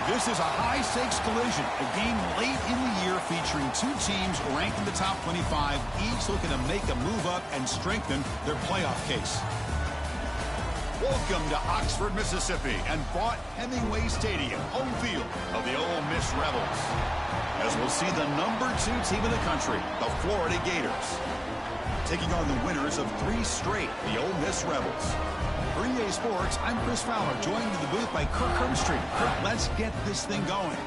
This is a high-stakes collision, a game late in the year featuring two teams ranked in the top 25, each looking to make a move up and strengthen their playoff case. Welcome to Oxford, Mississippi, and Vaught Hemingway Stadium, home field of the Ole Miss Rebels. As we'll see the number 2 team in the country, the Florida Gators, taking on the winners of 3 straight, the Ole Miss Rebels. For EA Sports, I'm Chris Fowler, joined in the booth by Kirk Herbstreit. Kirk, let's get this thing going.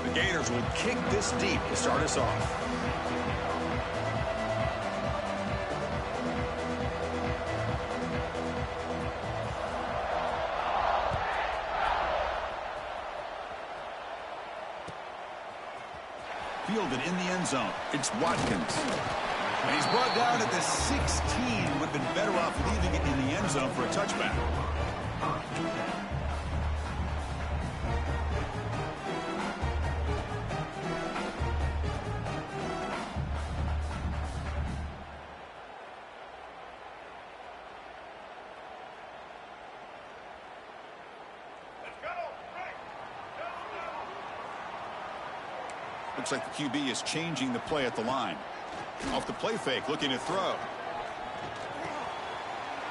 The Gators will kick this deep to start us off. Fielded in the end zone. It's Watkins. And he's brought down at the 16. Would have been better off leaving it in the end zone for a touchback. Looks like the QB is changing the play at the line. Off the play fake, looking to throw.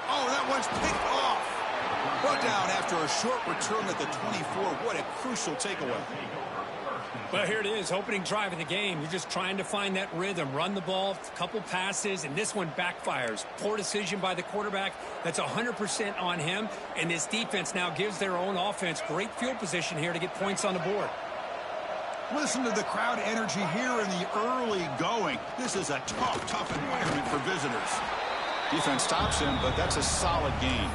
Oh, that one's picked off. Brought down after a short return at the 24. What a crucial takeaway. Well, here it is, opening drive of the game. You're just trying to find that rhythm, run the ball, a couple passes, and this one backfires. Poor decision by the quarterback. That's 100% on him, and this defense now gives their own offense great field position here to get points on the board. Listen to the crowd energy here in the early going. This is a tough environment for visitors. Defense stops him, but that's a solid gain.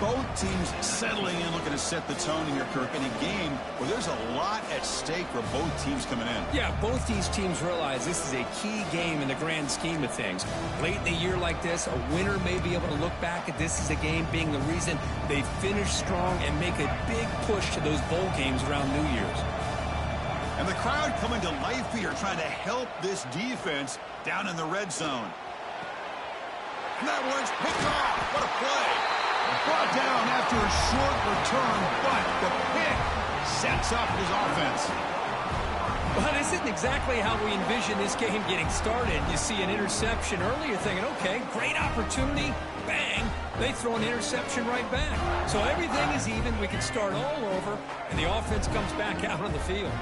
Both teams settling in, looking to set the tone here, Kirk, in a game where there's a lot at stake for both teams coming in. Yeah, both these teams realize this is a key game in the grand scheme of things. Late in the year like this, a winner may be able to look back at this as a game being the reason they finish strong and make a big push to those bowl games around New Year's. And the crowd coming to life here, trying to help this defense down in the red zone. And that one's picked off. What a play. Brought down after a short return, but the pick sets up his offense. Well, this isn't exactly how we envision this game getting started. You see an interception early, you're thinking, okay, great opportunity, bang, they throw an interception right back. So everything is even, we can start all over, and the offense comes back out on the field.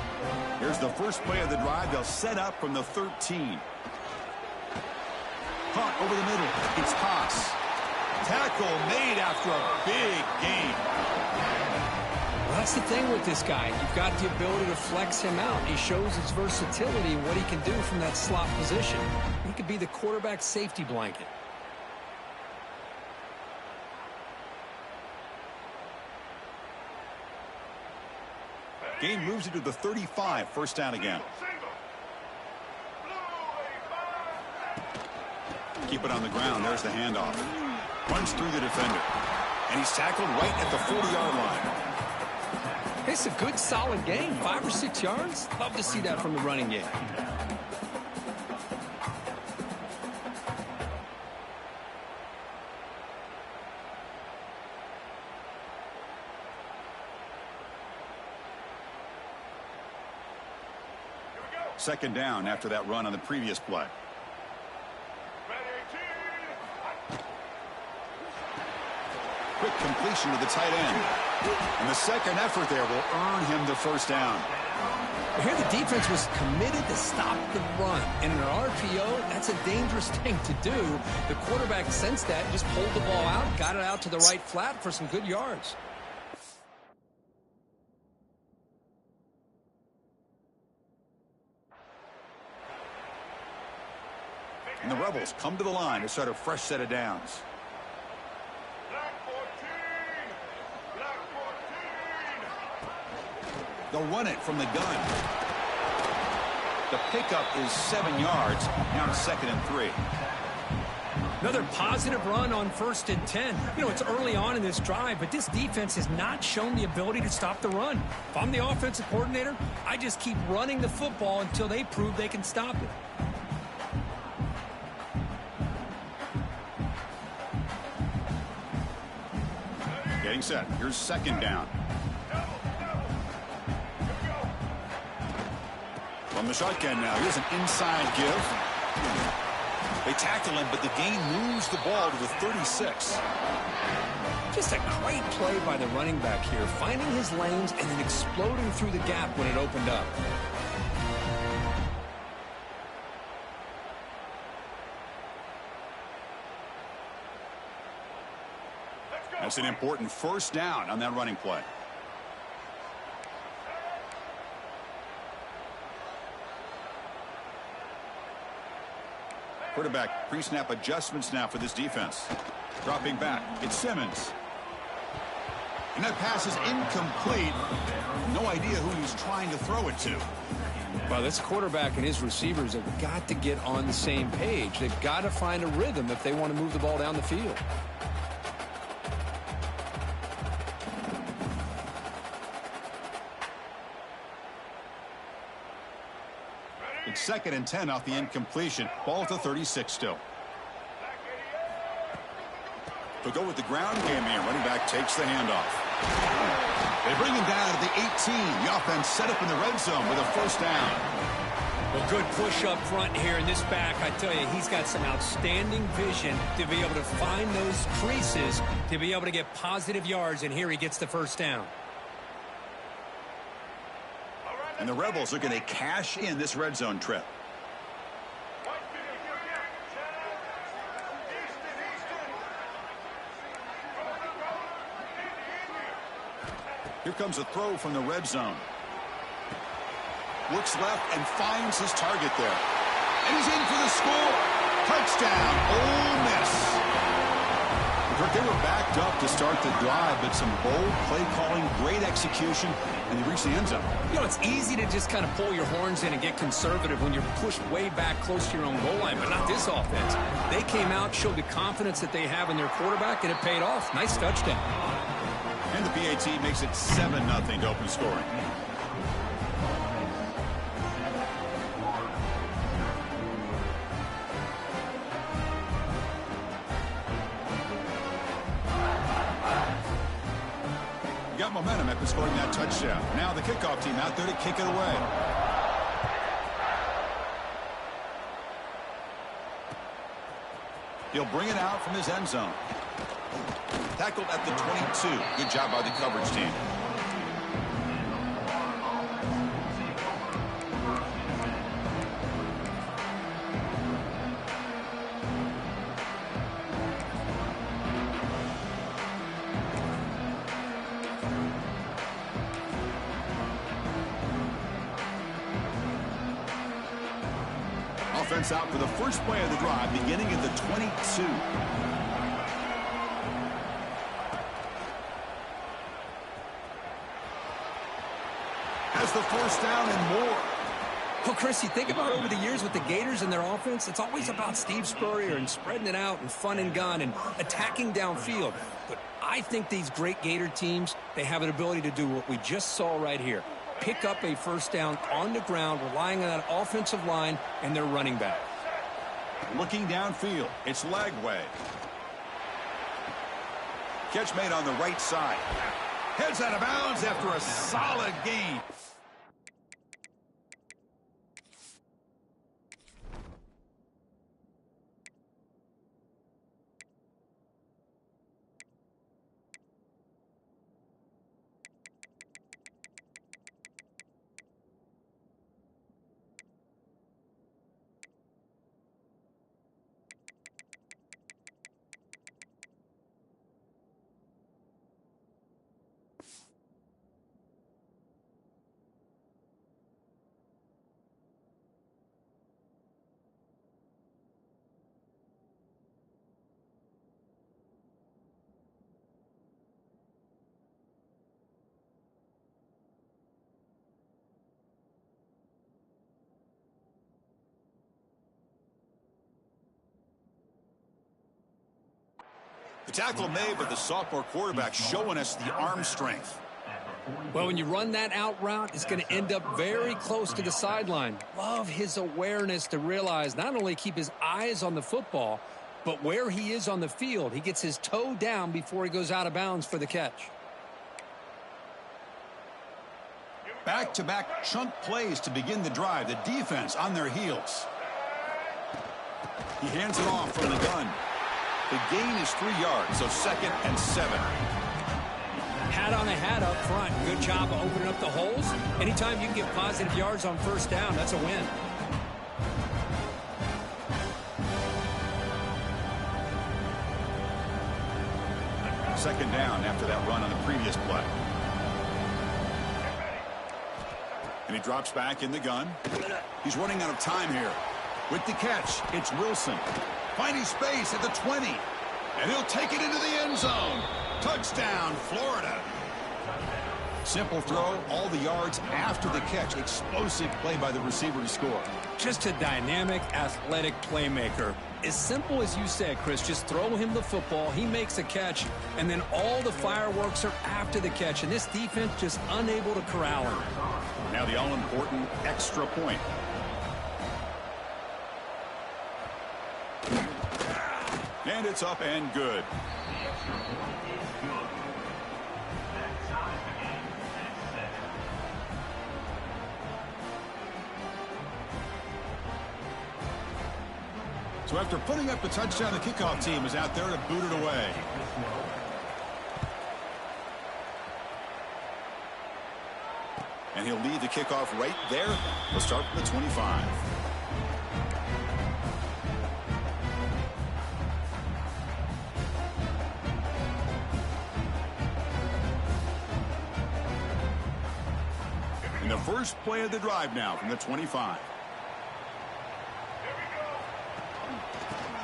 Here's the first play of the drive. They'll set up from the 13. Caught over the middle. It's Haas. Tackle made after a big gain. Well, that's the thing with this guy. You've got the ability to flex him out. He shows his versatility and what he can do from that slot position. He could be the quarterback's safety blanket. Gain moves it to the 35. First down again. Keep it on the ground. There's the handoff. Runs through the defender. And he's tackled right at the 40-yard line. It's a good, solid game. 5 or 6 yards. Love to see that from the running game. Second down after that run on the previous play. Quick completion to the tight end. And the second effort there will earn him the first down. Here the defense was committed to stop the run. In an RPO, that's a dangerous thing to do. The quarterback sensed that, just pulled the ball out, got it out to the right flat for some good yards. And the Rebels come to the line to start a fresh set of downs. They'll run it from the gun. The pickup is 7 yards. Now to 2nd and 3. Another positive run on 1st and 10. You know, it's early on in this drive, but this defense has not shown the ability to stop the run. If I'm the offensive coordinator, I just keep running the football until they prove they can stop it. Getting set. Here's 2nd down. From the shotgun now. Here's an inside give. They tackle him, but the gain moves the ball to the 36. Just a great play by the running back here, finding his lanes and then exploding through the gap when it opened up. That's an important 1st down on that running play. Quarterback pre-snap adjustments now for this defense. Dropping back. It's Simmons. And that pass is incomplete. No idea who he's trying to throw it to. Well, this quarterback and his receivers have got to get on the same page. They've got to find a rhythm if they want to move the ball down the field. It's 2nd and 10 off the incompletion. Ball to 36 still. To go with the ground game here. Running back takes the handoff. They bring him down to the 18. The offense set up in the red zone with a 1st down. Well, good push up front here in this back. I tell you, he's got some outstanding vision to be able to find those creases, to be able to get positive yards, and here he gets the 1st down. And the Rebels are going to cash in this red zone trip. Here comes a throw from the red zone. Looks left and finds his target there. And he's in for the score. Touchdown, Ole Miss. They were backed up to start the drive, but some bold play calling, great execution, and they reached the end zone. You know, it's easy to just kind of pull your horns in and get conservative when you're pushed way back close to your own goal line, but not this offense. They came out, showed the confidence that they have in their quarterback, and it paid off. Nice touchdown. And the PAT makes it 7-0 to open scoring. Got momentum after scoring that touchdown. Now the kickoff team out there to kick it away. He'll bring it out from his end zone. Tackled at the 22. Good job by the coverage team. Offense out for the first play of the drive, beginning at the 22. Has the 1st down and more. Well, Chris, you think about over the years with the Gators and their offense, it's always about Steve Spurrier and spreading it out and fun and gun and attacking downfield. But I think these great Gator teams, they have an ability to do what we just saw right here. Pick up a 1st down on the ground, relying on that offensive line and their running back. Looking downfield, it's Lagway. Catch made on the right side. Heads out of bounds after a solid gain. The tackle made, but the sophomore quarterback showing us the arm strength. Well, when you run that out route, it's going to end up very close to the sideline. Love his awareness to realize not only keep his eyes on the football, but where he is on the field. He gets his toe down before he goes out of bounds for the catch. Back-to-back chunk plays to begin the drive. The defense on their heels. He hands it off from the gun. The gain is 3 yards, so 2nd and 7. Hat on a hat up front. Good job of opening up the holes. Anytime you can get positive yards on first down, that's a win. Second down after that run on the previous play. And he drops back in the gun. He's running out of time here. With the catch, it's Wilson. Finding space at the 20. And he'll take it into the end zone. Touchdown, Florida. Simple throw, all the yards after the catch. Explosive play by the receiver to score. Just a dynamic, athletic playmaker. As simple as you said, Chris, just throw him the football, he makes a catch, and then all the fireworks are after the catch, and this defense just unable to corral him. Now the all-important extra point. And it's up and good. So after putting up the touchdown, the kickoff team is out there to boot it away. And he'll lead the kickoff right there. He'll start from the 25. In the first play of the drive now from the 25.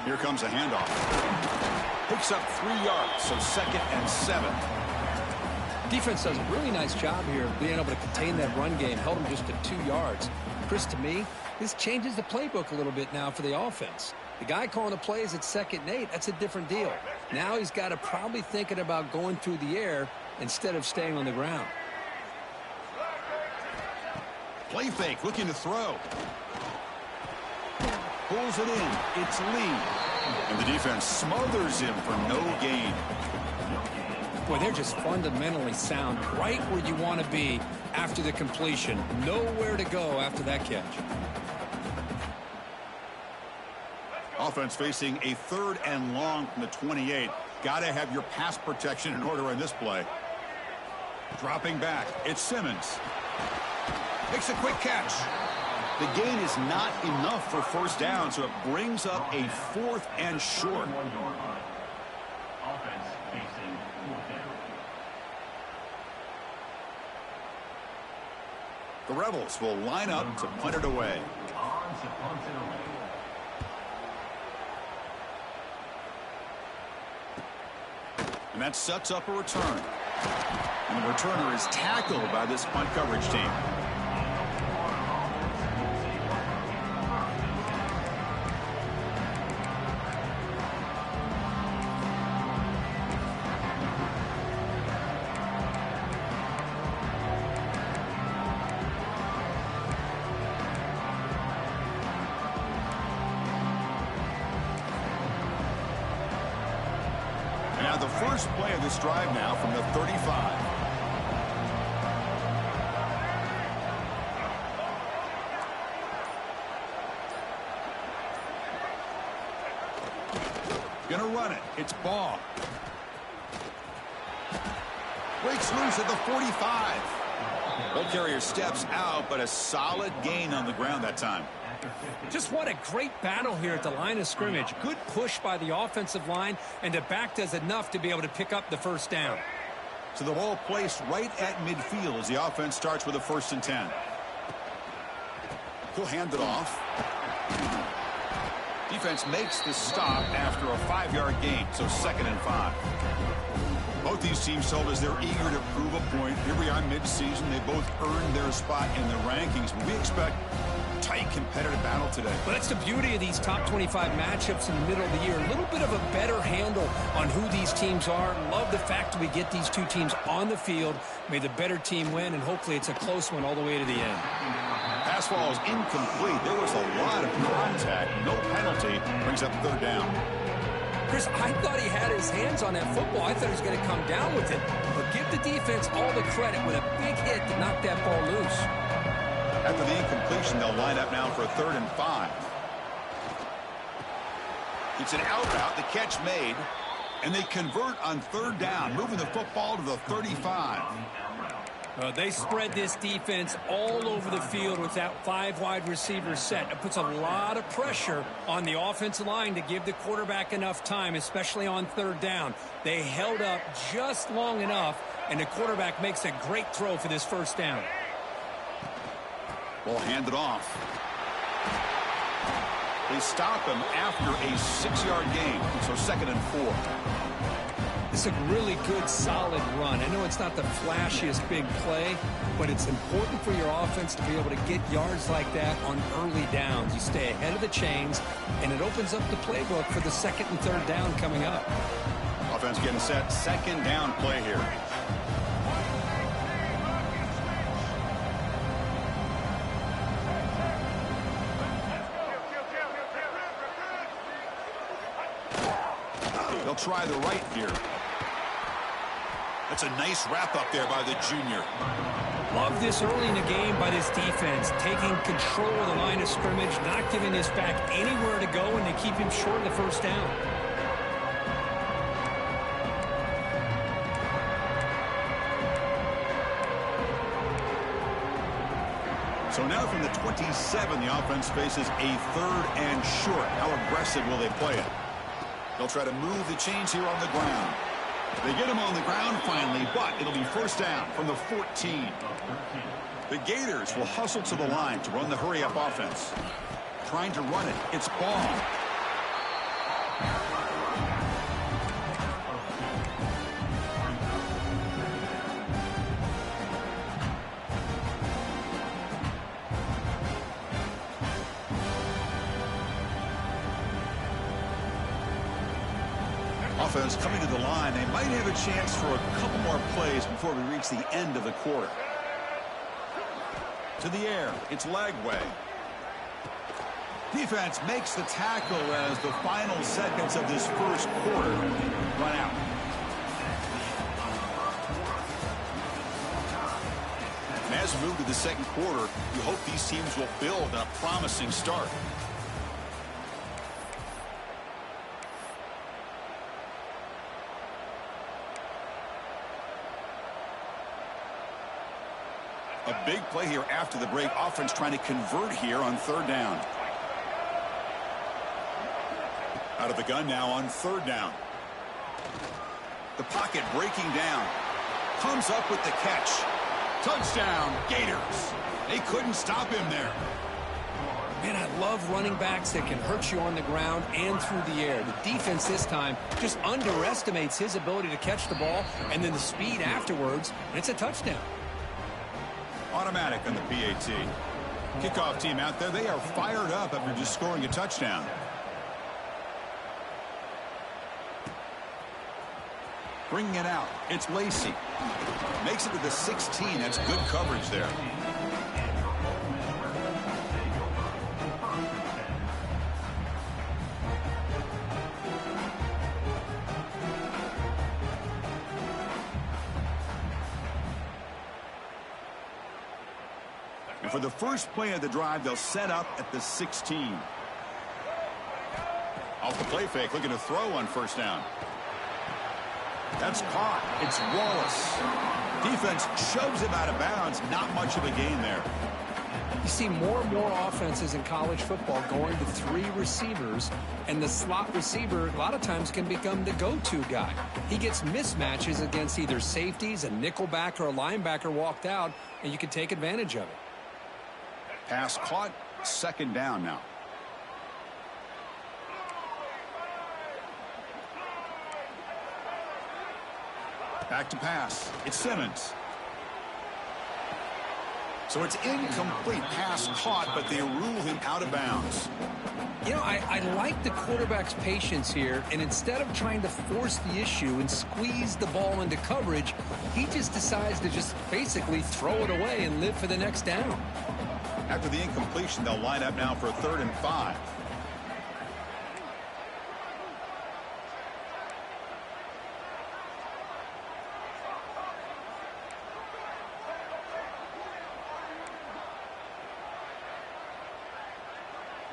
Here comes a handoff. Picks up 3 yards, so 2nd and 7. Defense does a really nice job here being able to contain that run game. Held him just to 2 yards. Chris, to me, this changes the playbook a little bit now for the offense. The guy calling the plays at 2nd and 8, that's a different deal. Now he's got to probably thinking about going through the air instead of staying on the ground. Play fake, looking to throw. Pulls it in. It's Lee. And the defense smothers him for no gain. Boy, they're just fundamentally sound, right where you want to be after the completion. Nowhere to go after that catch. Offense facing a 3rd and long from the 28. Got to have your pass protection in order on this play. Dropping back. It's Simmons. Makes a quick catch. The gain is not enough for first down, so it brings up a 4th and short. The Rebels will line up to punt it away. And that sets up a return. And the returner is tackled by this punt coverage team. Now the first play of this drive now from the 35. Gonna run it. It's Ball. Breaks loose at the 45. Ball carrier steps out, but a solid gain on the ground that time. Just what a great battle here at the line of scrimmage. Good push by the offensive line, and the back does enough to be able to pick up the first down. So the ball placed right at midfield as the offense starts with a 1st and 10. He'll hand it off. Defense makes the stop after a 5-yard gain, so 2nd and 5. Both these teams told us they're eager to prove a point. Here we are mid-season. They both earned their spot in the rankings, but we expect tight competitive battle today. Well, that's the beauty of these top 25 matchups in the middle of the year. A little bit of a better handle handle on who these teams are. Love the fact that we get these two teams on the field. May the better team win, and hopefully it's a close one all the way to the end. Pass ball is incomplete. There was a lot of contact. No penalty. Brings up third down. Chris, I thought he had his hands on that football. I thought he was going to come down with it. But give the defense all the credit with a big hit to knock that ball loose. After the incompletion, they'll line up now for a 3rd and 5. It's an out route. The catch made. And they convert on 3rd down, moving the football to the 35. They spread this defense all over the field with that 5 wide receiver set. It puts a lot of pressure on the offensive line to give the quarterback enough time, especially on 3rd down. They held up just long enough, and the quarterback makes a great throw for this 1st down. Ball handed off. They stop him after a 6-yard gain, so 2nd and 4. It's a really good, solid run. I know it's not the flashiest big play, but it's important for your offense to be able to get yards like that on early downs. You stay ahead of the chains, and it opens up the playbook for the 2nd and 3rd down coming up. Offense getting set. 2nd down play here. They'll try the right here. That's a nice wrap-up there by the junior. Love this early in the game by this defense, taking control of the line of scrimmage, not giving this back anywhere to go, and they keep him short of the 1st down. So now from the 27, the offense faces a 3rd and short. How aggressive will they play it? They'll try to move the chains here on the ground. They get him on the ground finally, but it'll be 1st down from the 14. The Gators will hustle to the line to run the hurry-up offense. Trying to run it. It's ball. Offense coming to the line. They might have a chance for a couple more plays before we reach the end of the quarter. To the air. It's Lagway. Defense makes the tackle as the final seconds of this 1st quarter run out. And as we move to the 2nd quarter, you hope these teams will build on a promising start. A big play here after the break. Offense trying to convert here on 3rd down. Out of the gun now on 3rd down. The pocket breaking down. Comes up with the catch. Touchdown, Gators. They couldn't stop him there. Man, I love running backs that can hurt you on the ground and through the air. The defense this time just underestimates his ability to catch the ball, and then the speed afterwards, and it's a touchdown. Automatic on the PAT. Kickoff team out there. They are fired up after just scoring a touchdown. Bringing it out. It's Lacey. Makes it to the 16. That's good coverage there. And for the first play of the drive, they'll set up at the 16. Off the play fake, looking to throw on 1st down. That's caught. It's Wallace. Defense shoves him out of bounds. Not much of a gain there. You see more and more offenses in college football going to 3 receivers, and the slot receiver a lot of times can become the go-to guy. He gets mismatches against either safeties, a nickelback, or a linebacker walked out, and you can take advantage of it. Pass caught. 2nd down now. Back to pass. It's Simmons. So it's incomplete, pass caught, but they rule him out of bounds. You know, I like the quarterback's patience here, and instead of trying to force the issue and squeeze the ball into coverage, he just decides to just basically throw it away and live for the next down. After the incompletion, they'll line up now for 3rd and 5.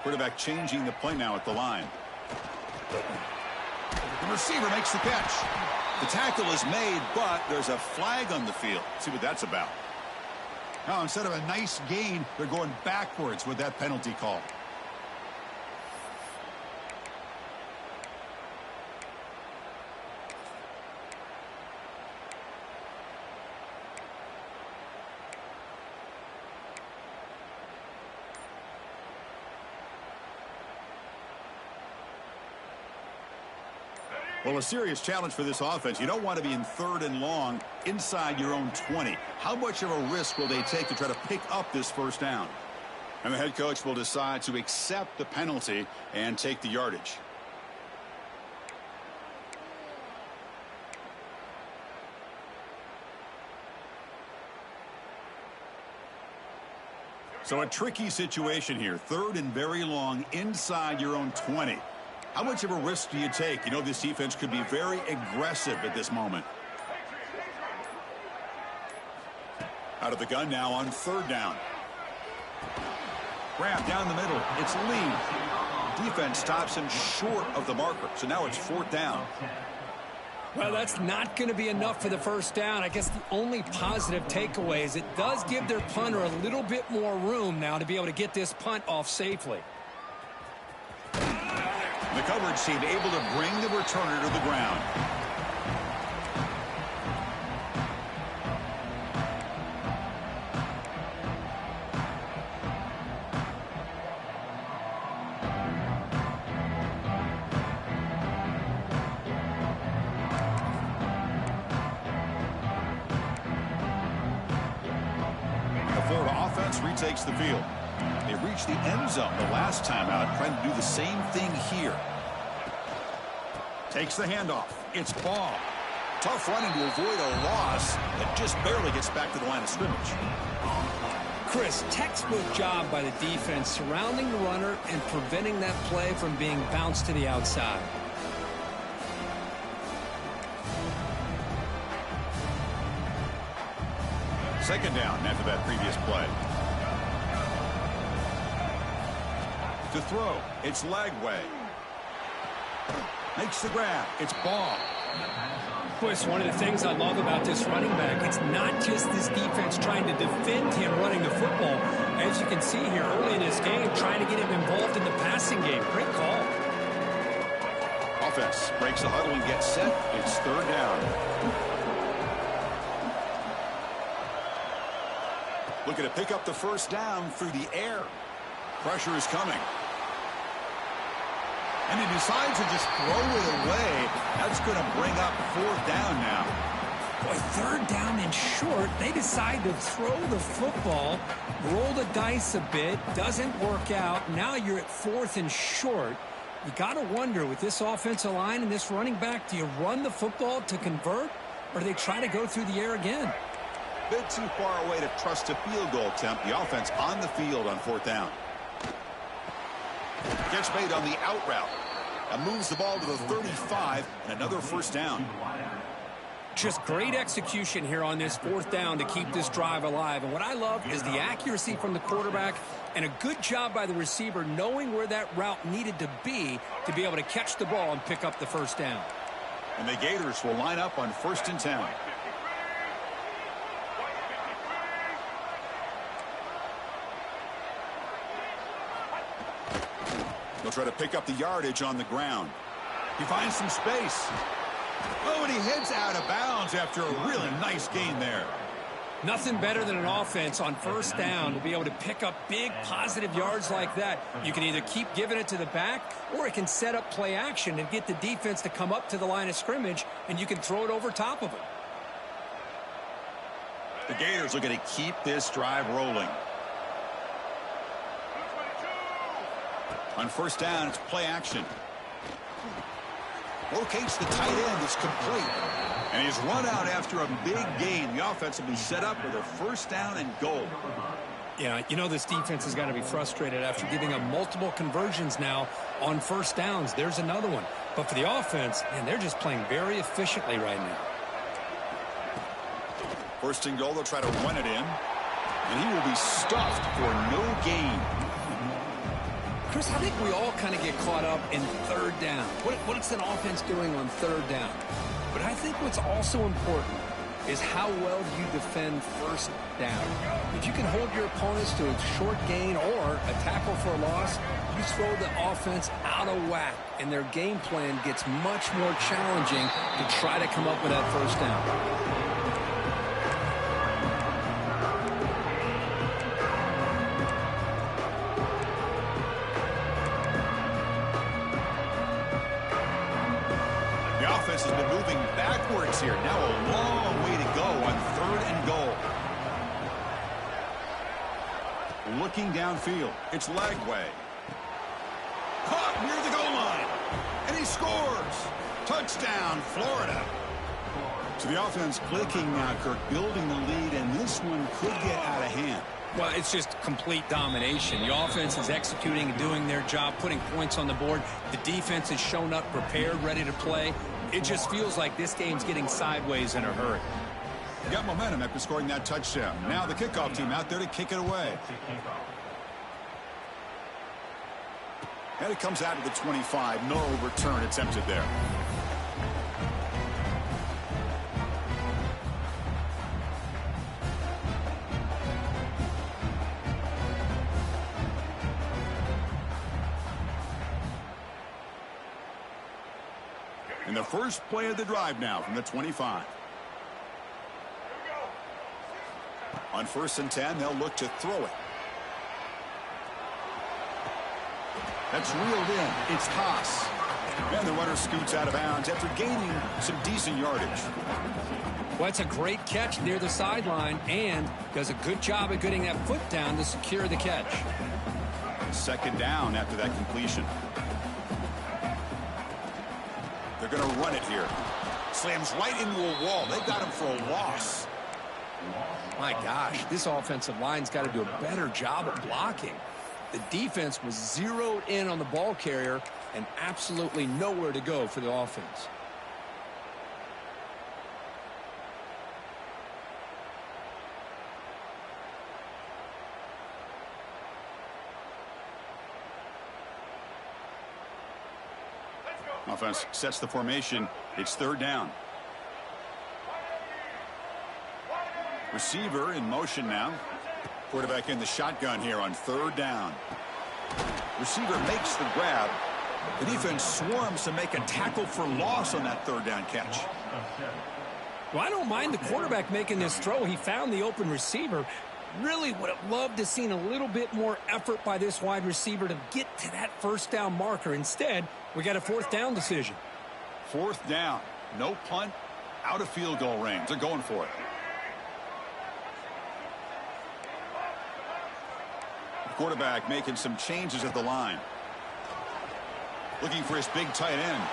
Quarterback changing the play now at the line. The receiver makes the catch. The tackle is made, but there's a flag on the field. See what that's about. Now, instead of a nice gain, they're going backwards with that penalty call. Well, a serious challenge for this offense. You don't want to be in 3rd and long inside your own 20. How much of a risk will they take to try to pick up this 1st down? And the head coach will decide to accept the penalty and take the yardage. So a tricky situation here. 3rd and very long inside your own 20. How much of a risk do you take? You know, this defense could be very aggressive at this moment. Out of the gun now on 3rd down. Grab down the middle. It's Lee. Defense stops him short of the marker. So now it's 4th down. Well, that's not going to be enough for the 1st down. I guess the only positive takeaway is it does give their punter a little bit more room now to be able to get this punt off safely. The coverage team able to bring the returner to the ground. The Florida offense retakes the field. They reached the end zone the last time out, trying to do the same thing here. Takes the handoff. It's Ball. Tough running to avoid a loss that just barely gets back to the line of scrimmage. Chris, textbook job by the defense surrounding the runner and preventing that play from being bounced to the outside. Second down after that previous play. To throw, it's Lagway. Makes the grab. It's Ball. Chris, one of the things I love about this running back, it's not just this defense trying to defend him running the football. As you can see here early in this game, trying to get him involved in the passing game. Great call. Offense breaks the huddle and gets set. It's 3rd down. Looking to pick up the 1st down through the air. Pressure is coming. And he decides to just throw it away. That's going to bring up 4th down now. Boy, 3rd down and short. They decide to throw the football, roll the dice a bit, doesn't work out. Now you're at 4th and short. You got to wonder, with this offensive line and this running back, do you run the football to convert, or do they try to go through the air again? Bit too far away to trust a field goal attempt. The offense on the field on 4th down. Catch made on the out route. And moves the ball to the 35 and another 1st down. Just great execution here on this 4th down to keep this drive alive. And what I love is the accuracy from the quarterback and a good job by the receiver knowing where that route needed to be able to catch the ball and pick up the 1st down. And the Gators will line up on 1st and 10. He'll try to pick up the yardage on the ground. He finds some space. Oh, and he heads out of bounds after a really nice gain there. Nothing better than an offense on 1st down to be able to pick up big positive yards like that. You can either keep giving it to the back, or it can set up play action and get the defense to come up to the line of scrimmage, and you can throw it over top of it. The Gators are going to keep this drive rolling. On first down, it's play action. Locates the tight end. It's complete. And he's run out after a big gain. The offense will be set up with a first down and goal. Yeah, you know this defense has got to be frustrated after giving up multiple conversions now on first downs. There's another one. But for the offense, man, they're just playing very efficiently right now. First and goal, they'll try to run it in. And he will be stuffed for no gain. Chris, I think we all kind of get caught up in third down. What's an offense doing on third down? But I think what's also important is how well you defend first down. If you can hold your opponents to a short gain or a tackle for a loss, you throw the offense out of whack, and their game plan gets much more challenging to try to come up with that first down. Has been moving backwards here. Now a long way to go on third and goal. Looking downfield. It's Lagway. Caught near the goal line. And he scores. Touchdown, Florida. So the offense clicking now, Kirk, building the lead, and this one could get out of hand. Well, it's just complete domination. The offense is executing and doing their job, putting points on the board. The defense has shown up prepared, ready to play. It just feels like this game's getting sideways in a hurry. Got momentum after scoring that touchdown. Now the kickoff team out there to kick it away. And it comes out of the 25. No return attempted there. And the first play of the drive now from the 25. On first and 10, they'll look to throw it. That's reeled in. It's Haas. And the runner scoots out of bounds after gaining some decent yardage. Well, it's a great catch near the sideline and does a good job of getting that foot down to secure the catch. Second down after that completion. They're going to run it here. Slams right into a wall. They got him for a loss. My gosh, this offensive line's got to do a better job of blocking. The defense was zeroed in on the ball carrier and absolutely nowhere to go for the offense. Offense sets the formation. It's third down. Receiver in motion now. Quarterback in the shotgun here on third down. Receiver makes the grab. The defense swarms to make a tackle for loss on that third down catch. Well, I don't mind the quarterback making this throw. He found the open receiver. Really would have loved to have seen a little bit more effort by this wide receiver to get to that first down marker. Instead, we got a fourth down decision. Fourth down. No punt. Out of field goal range. They're going for it. The quarterback making some changes at the line. Looking for his big tight end.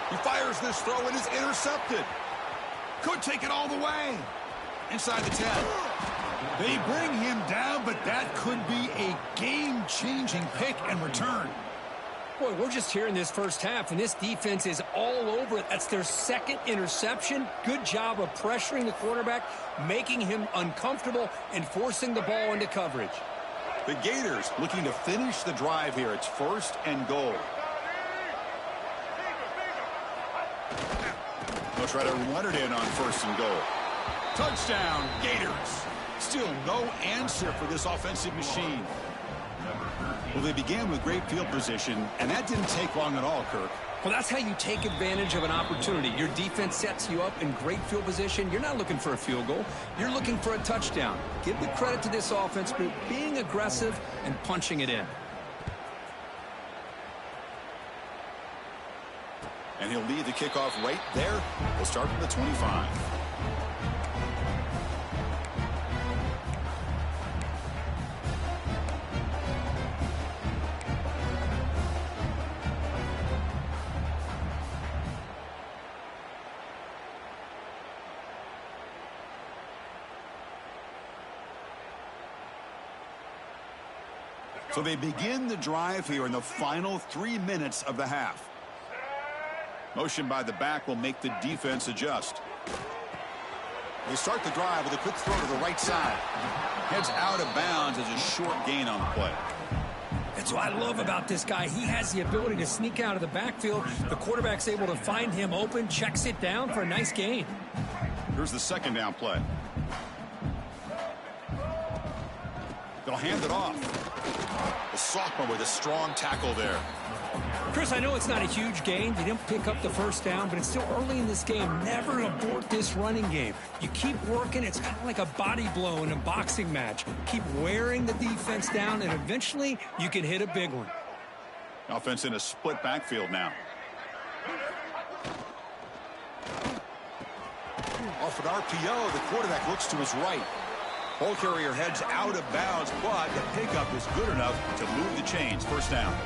He fires this throw and is intercepted. Could take it all the way. Inside the 10. They bring him down, but that could be a game-changing pick and return. Boy, we're just here in this first half, and this defense is all over it. That's their second interception. Good job of pressuring the quarterback, making him uncomfortable, and forcing the ball into coverage. The Gators looking to finish the drive here. It's first and goal. They'll try to run it in on first and goal. Touchdown, Gators. Still no answer for this offensive machine. Well, they began with great field position, and that didn't take long at all, Kirk. Well, that's how you take advantage of an opportunity. Your defense sets you up in great field position. You're not looking for a field goal. You're looking for a touchdown. Give the credit to this offense for being aggressive and punching it in. And he'll lead the kickoff right there. We'll start from the 25. So they begin the drive here in the final 3 minutes of the half. Motion by the back will make the defense adjust. They start the drive with a quick throw to the right side. Heads out of bounds as a short gain on the play. That's what I love about this guy. He has the ability to sneak out of the backfield. The quarterback's able to find him open, checks it down for a nice gain. Here's the second down play. They'll hand it off. The sophomore with a strong tackle there. Chris, I know it's not a huge gain. You didn't pick up the first down, but it's still early in this game. Never abort this running game. You keep working. It's kind of like a body blow in a boxing match. Keep wearing the defense down, and eventually you can hit a big one. Offense in a split backfield now. Off an RPO, the quarterback looks to his right. Ball carrier heads out of bounds, but the pickup is good enough to move the chains. First down.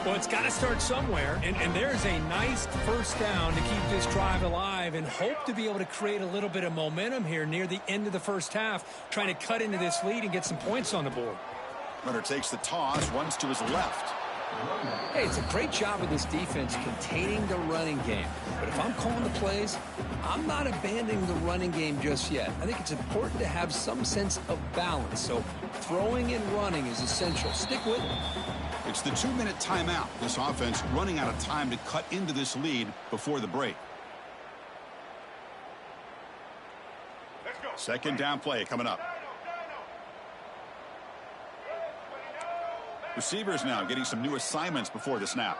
Well, it's got to start somewhere, and there's a nice first down to keep this drive alive and hope to be able to create a little bit of momentum here near the end of the first half, trying to cut into this lead and get some points on the board. Runner takes the toss, runs to his left. Hey, it's a great job of this defense containing the running game. But if I'm calling the plays, I'm not abandoning the running game just yet. I think it's important to have some sense of balance. So throwing and running is essential. Stick with it. It's the 2-minute timeout. This offense running out of time to cut into this lead before the break. Second down play coming up. Receivers now getting some new assignments before the snap.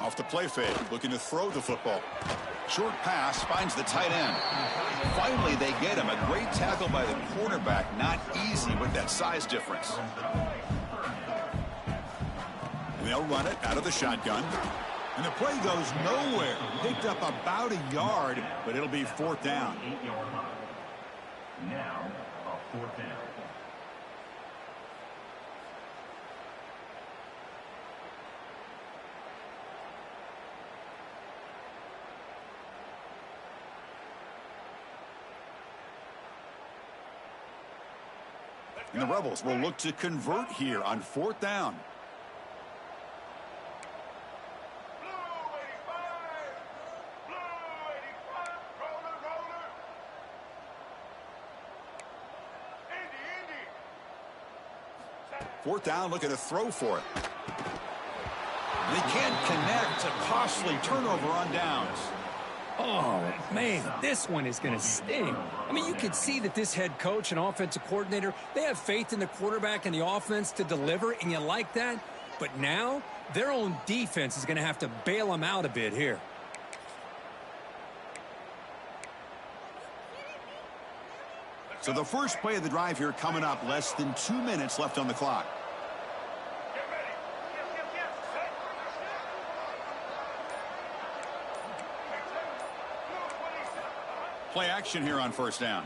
Off the play fake, looking to throw the football. Short pass finds the tight end. Finally, they get him. A great tackle by the cornerback. Not easy with that size difference. And they'll run it out of the shotgun. And the play goes nowhere. Picked up about a yard, but it'll be fourth down. Now, a fourth down. And the Rebels will look to convert here on fourth down. Fourth down, looking to throw for it. They can't connect. A costly turnover on downs. Oh, man, this one is going to sting. I mean, you can see that this head coach and offensive coordinator, they have faith in the quarterback and the offense to deliver, and you like that. But now, their own defense is going to have to bail them out a bit here. So the first play of the drive here coming up, less than 2 minutes left on the clock. Play action here on first down.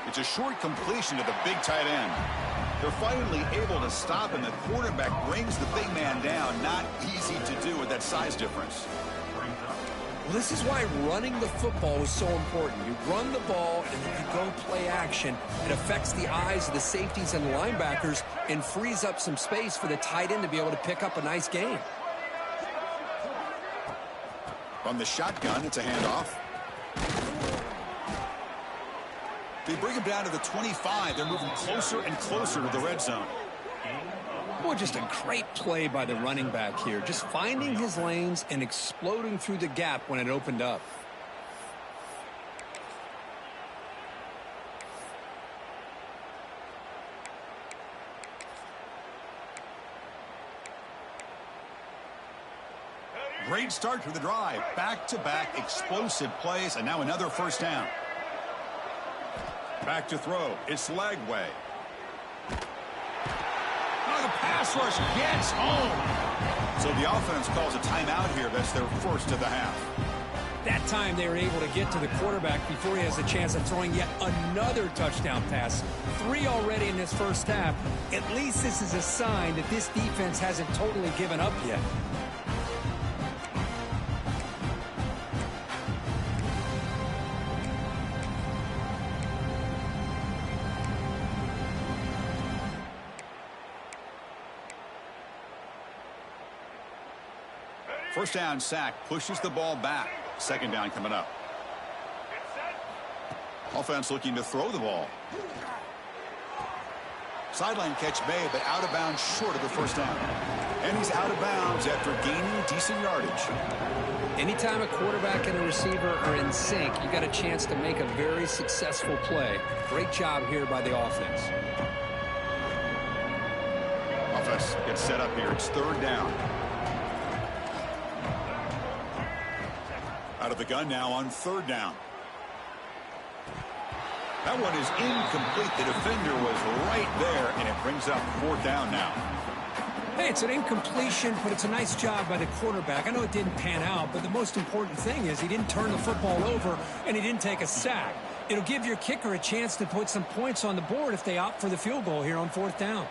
It's a short completion to the big tight end. They're finally able to stop, and the quarterback brings the big man down. Not easy to do with that size difference. Well, this is why running the football is so important. You run the ball, and then you go play action. It affects the eyes of the safeties and the linebackers and frees up some space for the tight end to be able to pick up a nice gain. From the shotgun, it's a handoff. They bring him down to the 25. They're moving closer and closer to the red zone. Boy, just a great play by the running back here. Just finding his lanes and exploding through the gap when it opened up. Great start to the drive. Back-to-back explosive plays, and now another first down. Back to throw. It's Lagway. Oh, the pass rush gets home. So the offense calls a timeout here. That's their first of the half. That time they were able to get to the quarterback before he has a chance of throwing yet another touchdown pass. 3 already in this first half. At least this is a sign that this defense hasn't totally given up yet. First down sack pushes the ball back. Second down coming up. Offense looking to throw the ball. Sideline catch made, but out of bounds short of the first down. And he's out of bounds after gaining decent yardage. Anytime a quarterback and a receiver are in sync, you got a chance to make a very successful play. Great job here by the offense. Offense gets set up here. It's third down. Out of the gun now on third down. That one is incomplete. The defender was right there, and it brings up fourth down now. Hey, it's an incompletion, but it's a nice job by the quarterback. I know it didn't pan out, but the most important thing is he didn't turn the football over, and he didn't take a sack. It'll give your kicker a chance to put some points on the board if they opt for the field goal here on fourth down.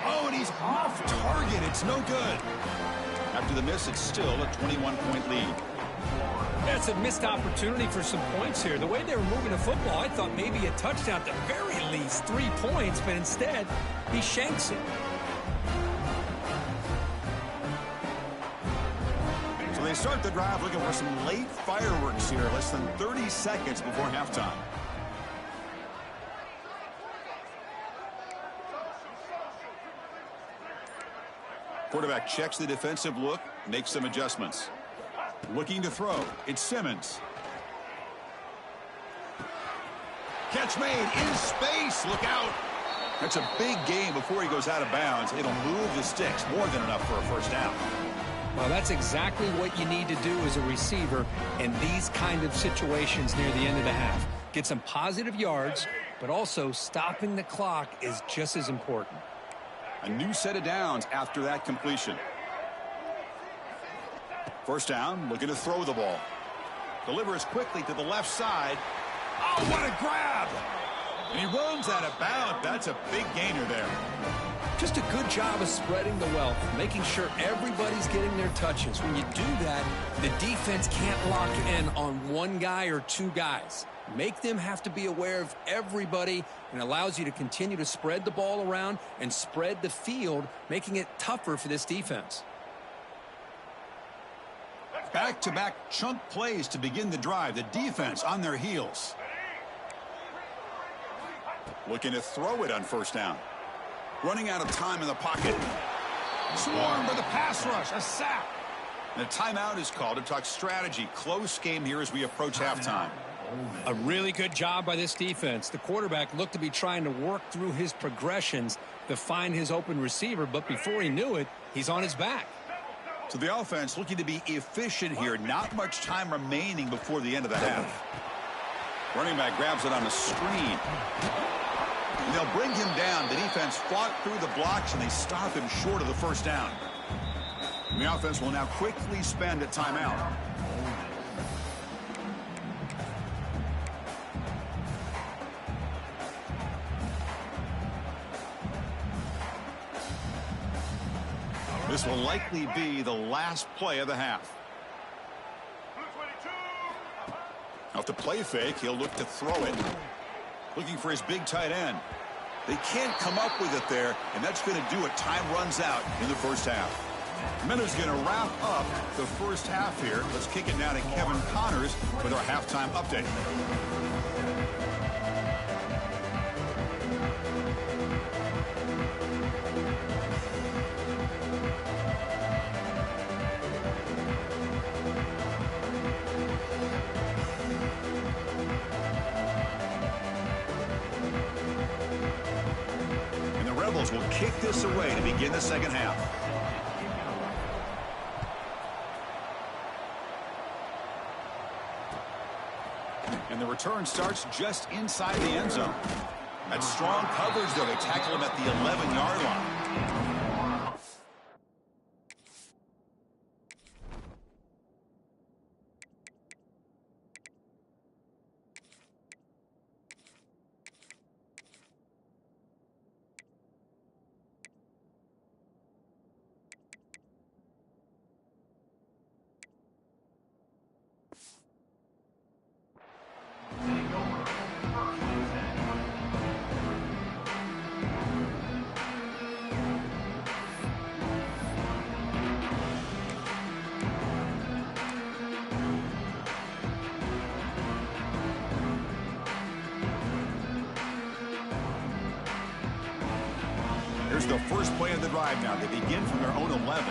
Oh, and he's off target. It's no good. After the miss, it's still a 21-point lead. That's a missed opportunity for some points here. The way they were moving the football, I thought maybe a touchdown, at the very least 3 points, but instead, he shanks it. So they start the drive looking for some late fireworks here, less than 30 seconds before halftime. Quarterback checks the defensive look, makes some adjustments. Looking to throw. It's Simmons. Catch made in space. Look out. That's a big gain before he goes out of bounds. It'll move the sticks. More than enough for a first down. Well, that's exactly what you need to do as a receiver in these kind of situations near the end of the half. Get some positive yards, but also stopping the clock is just as important. A new set of downs after that completion. First down, looking to throw the ball. Delivers quickly to the left side. Oh, what a grab! And he runs out of bounds. That's a big gainer there. Just a good job of spreading the wealth, making sure everybody's getting their touches. When you do that, the defense can't lock in on one guy or two guys. Make them have to be aware of everybody, and allows you to continue to spread the ball around and spread the field, making it tougher for this defense. Back-to-back chunk plays to begin the drive. The defense on their heels. Looking to throw it on first down. Running out of time in the pocket. Swarmed by the pass rush. A sack. And a timeout is called to talk strategy. Close game here as we approach halftime. A really good job by this defense. The quarterback looked to be trying to work through his progressions to find his open receiver, but before he knew it, he's on his back. So the offense looking to be efficient here. Not much time remaining before the end of the half. Running back grabs it on a screen. And they'll bring him down. The defense fought through the blocks, and they stop him short of the first down. And the offense will now quickly spend a timeout. This will likely be the last play of the half. Off the play fake, he'll look to throw it. Looking for his big tight end. They can't come up with it there, and that's going to do it. Time runs out in the first half. Miller's going to wrap up the first half here. Let's kick it now to Kevin Connors with our halftime update. Will kick this away to begin the second half. And the return starts just inside the end zone. That's strong coverage, though. They tackle him at the 11-yard line. Here's the first play of the drive now. They begin from their own 11.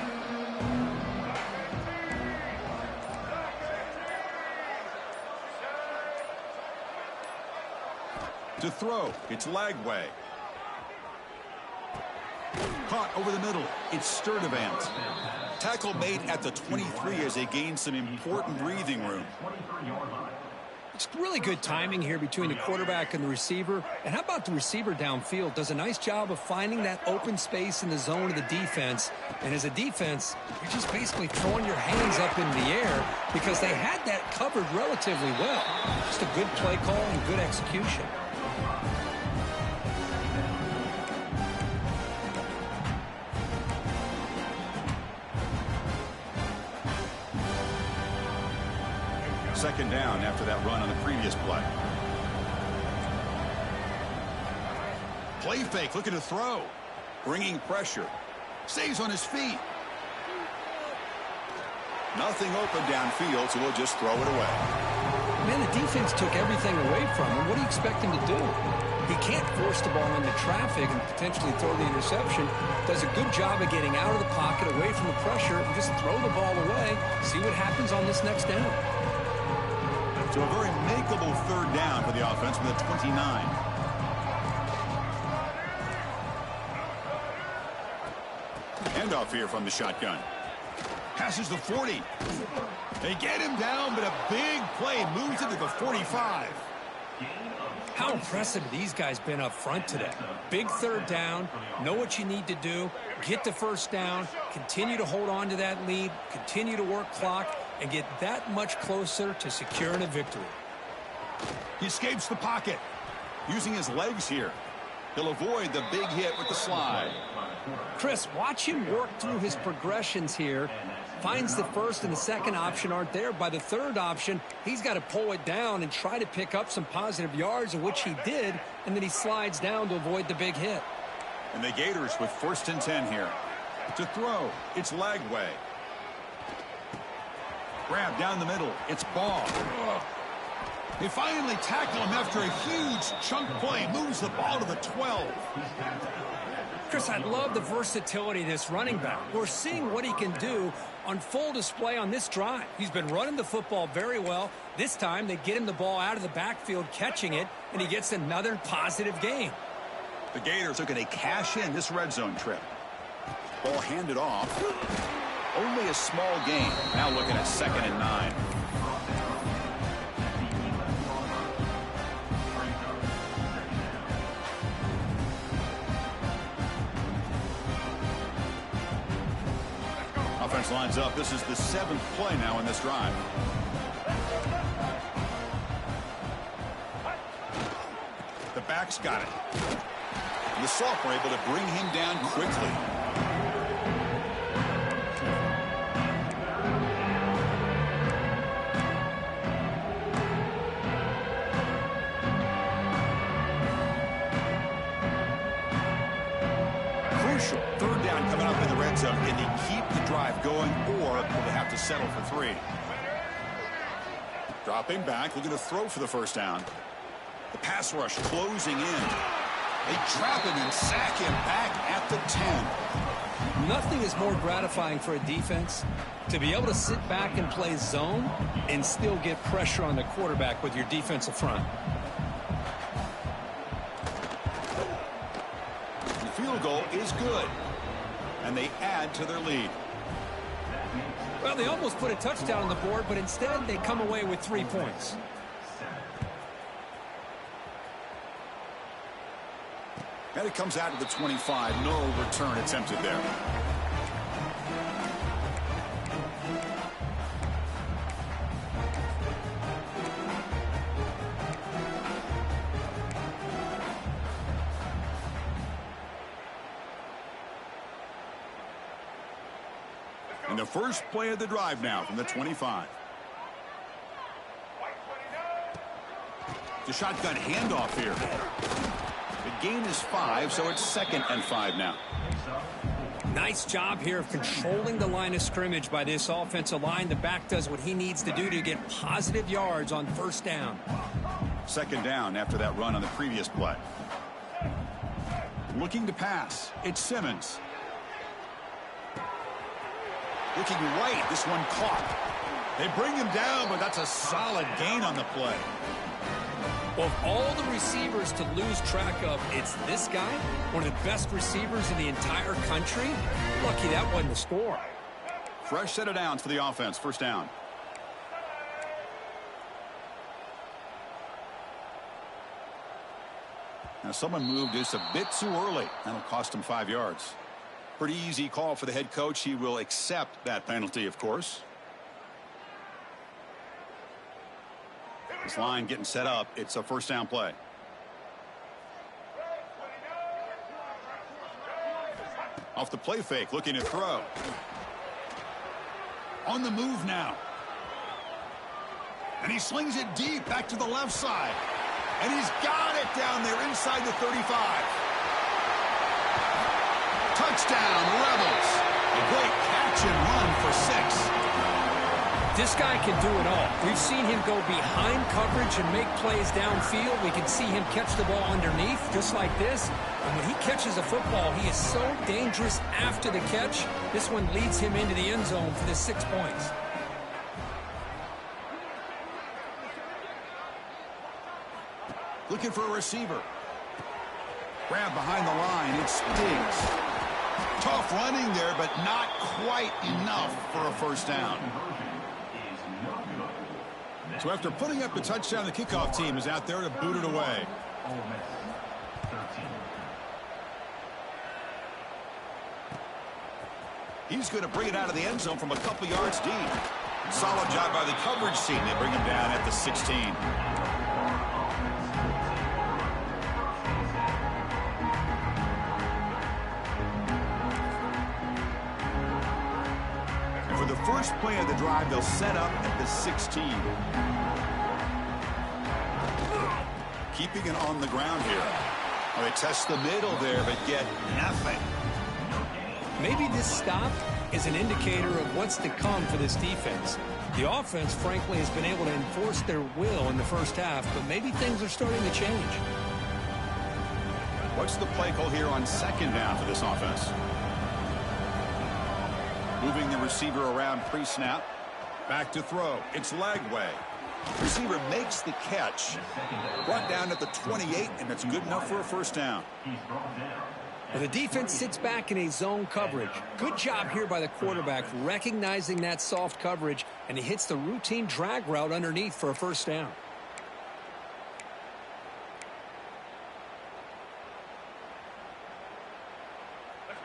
To throw, it's Lagway. Caught over the middle, it's Sturdivant. Tackle made at the 23 as they gain some important breathing room. It's really good timing here between the quarterback and the receiver. And how about the receiver downfield? Does a nice job of finding that open space in the zone of the defense. And as a defense, you're just basically throwing your hands up in the air because they had that covered relatively well. Just a good play call and good execution. Second down after that run on the previous play. Play fake, looking to throw. Bringing pressure. Stays on his feet. Nothing open downfield, so he'll just throw it away. Man, the defense took everything away from him. What do you expect him to do? He can't force the ball into traffic and potentially throw the interception. Does a good job of getting out of the pocket, away from the pressure, and just throw the ball away. See what happens on this next down. So a very makeable third down for the offense from the 29. Handoff here from the shotgun. Passes the 40. They get him down, but a big play moves into the 45. How impressive have these guys been up front today? Big third down, know what you need to do, get the first down, continue to hold on to that lead, continue to work clock, and get that much closer to securing a victory. He escapes the pocket, using his legs here. He'll avoid the big hit with the slide. Chris, watch him work through his progressions here. Finds the first and the second option aren't there. By the third option, he's got to pull it down and try to pick up some positive yards, of which he did, and then he slides down to avoid the big hit. And the Gators with 1st and 10 here. To throw, it's Lagway. Grab down the middle, it's Ball. They finally tackle him after a huge chunk play. Moves the ball to the 12. Chris, I love the versatility of this running back. We're seeing what he can do on full display on this drive. He's been running the football very well. This time, they get him the ball out of the backfield, catching it, and he gets another positive gain. The Gators looking to cash in this red zone trip. Ball handed off. Only a small gain. Now looking at 2nd and 9. Offense lines up. This is the 7th play now in this drive. The back's got it. And the sophomore able to bring him down quickly. Crucial. Third down coming up in the red zone. Can they keep the drive going, or will they have to settle for 3? Dropping back, looking to throw for the first down. The pass rush closing in. They trap him and sack him back at the 10. Nothing is more gratifying for a defense to be able to sit back and play zone and still get pressure on the quarterback with your defensive front. The field goal is good, and they add to their lead. Well, they almost put a touchdown on the board, but instead they come away with 3 points. And it comes out to the 25. No return attempted there. And the first play of the drive now from the 25. The shotgun handoff here. The gain is 5, so it's 2nd and 5 now. Nice job here of controlling the line of scrimmage by this offensive line. The back does what he needs to do to get positive yards on first down. 2nd down after that run on the previous play. Looking to pass. It's Simmons. Looking right. This one caught. They bring him down, but that's a solid gain on the play. Well, of all the receivers to lose track of, it's this guy, one of the best receivers in the entire country. Lucky that wasn't the score. Fresh set of downs for the offense. First down. Now someone moved just a bit too early. That'll cost him 5 yards. Pretty easy call for the head coach. He will accept that penalty, of course. This line getting set up. It's a first down play. Off the play fake, looking to throw. On the move now. And he slings it deep back to the left side. And he's got it down there inside the 35. Touchdown, Rebels. A great catch and run for 6. This guy can do it all. We've seen him go behind coverage and make plays downfield. We can see him catch the ball underneath, just like this. And when he catches a football, he is so dangerous after the catch. This one leads him into the end zone for the 6 points. Looking for a receiver. Grab behind the line. It stings. Tough running there, but not quite enough for a first down. So after putting up the touchdown, the kickoff team is out there to boot it away. He's going to bring it out of the end zone from a couple yards deep. Solid job by the coverage team. They bring him down at the 16. And for the first play of the drive, they'll set up at the 16. Keeping it on the ground here. Oh, they test the middle there, but get nothing. Maybe this stop is an indicator of what's to come for this defense. The offense, frankly, has been able to enforce their will in the first half, but maybe things are starting to change. What's the play call here on second down for this offense? Moving the receiver around pre-snap. Back to throw. It's Lagway. Receiver makes the catch. Brought down at the 28, and that's good enough for a first down. Well, the defense sits back in a zone coverage. Good job here by the quarterback recognizing that soft coverage, and he hits the routine drag route underneath for a first down.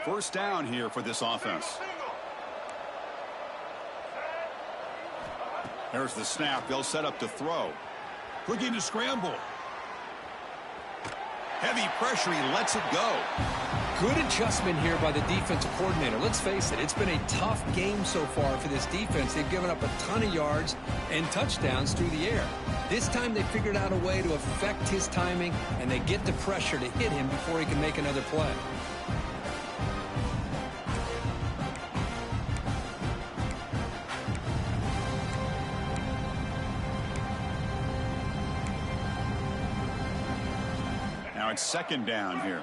First down here for this offense. There's the snap. They'll set up to throw. Looking to scramble. Heavy pressure. He lets it go. Good adjustment here by the defensive coordinator. Let's face it, it's been a tough game so far for this defense. They've given up a ton of yards and touchdowns through the air. This time they figured out a way to affect his timing, and they get the pressure to hit him before he can make another play. Now it's second down here.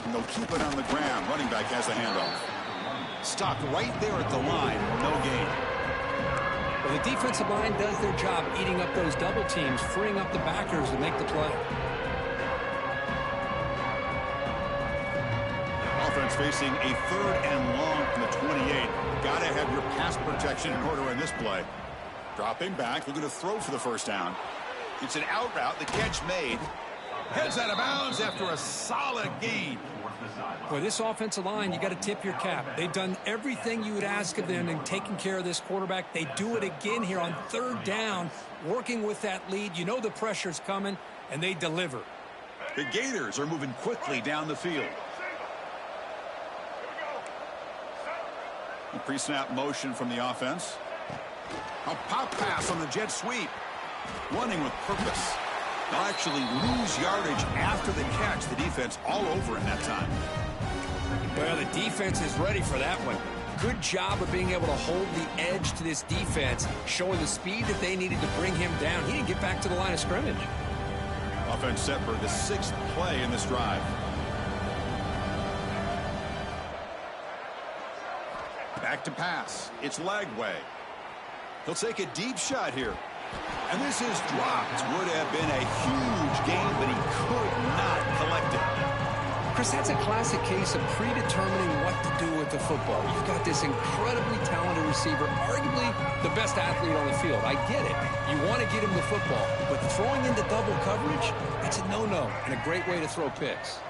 And they'll keep it on the ground. Running back has a handoff. Stopped right there at the line. No gain. Well, the defensive line does their job eating up those double teams, freeing up the backers to make the play. Offense facing a third and long from the 28. Got to have your pass protection in order in this play. Dropping back, looking to throw for the first down. It's an out route. The catch made. Heads out of bounds after a solid gain. Boy, this offensive line, you got to tip your cap. They've done everything you would ask of them in taking care of this quarterback. They do it again here on third down, working with that lead. You know the pressure's coming, and they deliver. The Gators are moving quickly down the field. A pre-snap motion from the offense. A pop pass on the jet sweep. Running with purpose. They'll actually lose yardage after the catch. The defense all over in that time. Well, the defense is ready for that one. good job of being able to hold the edge to this defense, showing the speed that they needed to bring him down. He didn't get back to the line of scrimmage. Offense set for the 6th play in this drive. Back to pass. It's Lagway. He'll take a deep shot here. And this is dropped. Would have been a huge gain, but he could not collect it. Chris, that's a classic case of predetermining what to do with the football. You've got this incredibly talented receiver, arguably the best athlete on the field. I get it. You want to get him the football, but throwing into double coverage, that's a no-no and a great way to throw picks.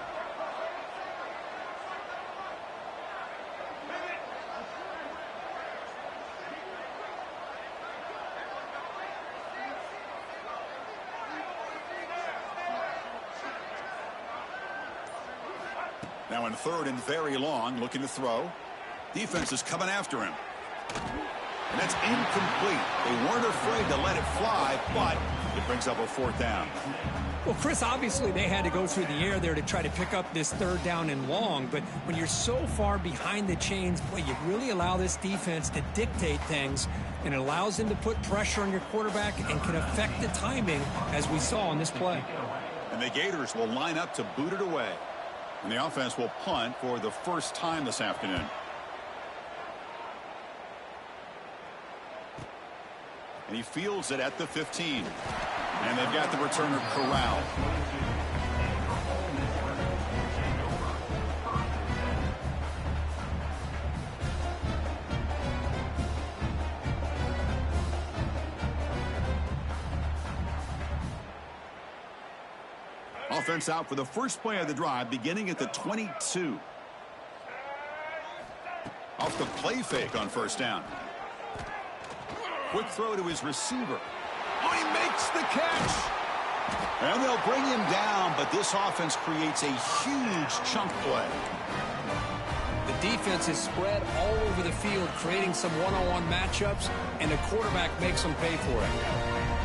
Now in 3rd and very long, looking to throw. Defense is coming after him. And that's incomplete. They weren't afraid to let it fly, but it brings up a 4th down. Well, Chris, obviously they had to go through the air there to try to pick up this 3rd down and long, but when you're so far behind the chains, boy, you really allow this defense to dictate things, and it allows them to put pressure on your quarterback and can affect the timing, as we saw on this play. And the Gators will line up to boot it away. And the offense will punt for the first time this afternoon. And he fields it at the 15. And they've got the returner corralled. Offense out for the first play of the drive, beginning at the 22. Off the play fake on 1st down. Quick throw to his receiver. Oh, he makes the catch. And they'll bring him down, but this offense creates a huge chunk play. The defense is spread all over the field, creating some one-on-one matchups, and the quarterback makes them pay for it.